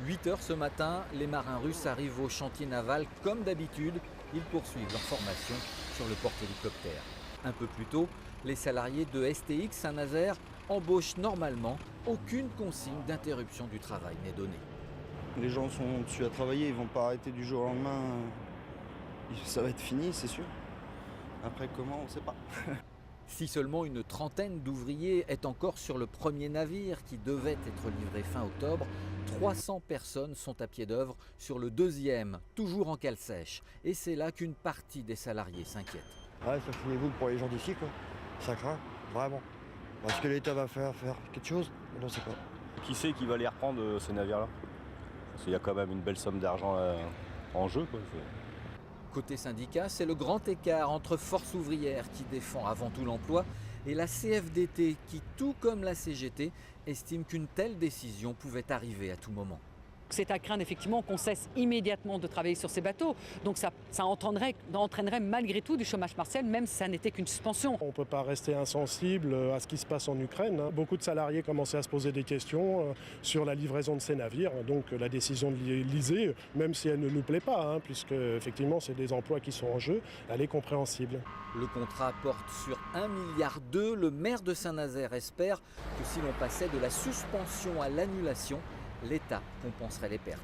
8 heures ce matin, les marins russes arrivent au chantier naval comme d'habitude. Ils poursuivent leur formation sur le porte-hélicoptère. Un peu plus tôt, les salariés de STX Saint-Nazaire embauchent normalement. Aucune consigne d'interruption du travail n'est donnée. Les gens sont dessus à travailler, ils ne vont pas arrêter du jour au lendemain. Ça va être fini, c'est sûr. Après comment, on ne sait pas. Si seulement une trentaine d'ouvriers est encore sur le premier navire qui devait être livré fin octobre, 300 personnes sont à pied d'œuvre sur le deuxième, toujours en cale sèche. Et c'est là qu'une partie des salariés s'inquiète. Ouais, ça fout les boules pour les gens d'ici, quoi. Ça craint, vraiment. Est-ce que l'État va faire quelque chose? On ne sait pas. Qui c'est qui va les reprendre, ces navires-là? Parce qu'il y a quand même une belle somme d'argent en jeu, quoi. Côté syndicat, c'est le grand écart entre Force ouvrière qui défend avant tout l'emploi et la CFDT qui, tout comme la CGT, estime qu'une telle décision pouvait arriver à tout moment. C'est à craindre effectivement qu'on cesse immédiatement de travailler sur ces bateaux. Donc ça entraînerait malgré tout du chômage partiel, même si ça n'était qu'une suspension. On ne peut pas rester insensible à ce qui se passe en Ukraine. Beaucoup de salariés commençaient à se poser des questions sur la livraison de ces navires. Donc la décision de l'Élysée, même si elle ne nous plaît pas, puisque effectivement c'est des emplois qui sont en jeu, elle est compréhensible. Le contrat porte sur 1,2 milliard. Le maire de Saint-Nazaire espère que si l'on passait de la suspension à l'annulation, l'État compenserait les pertes.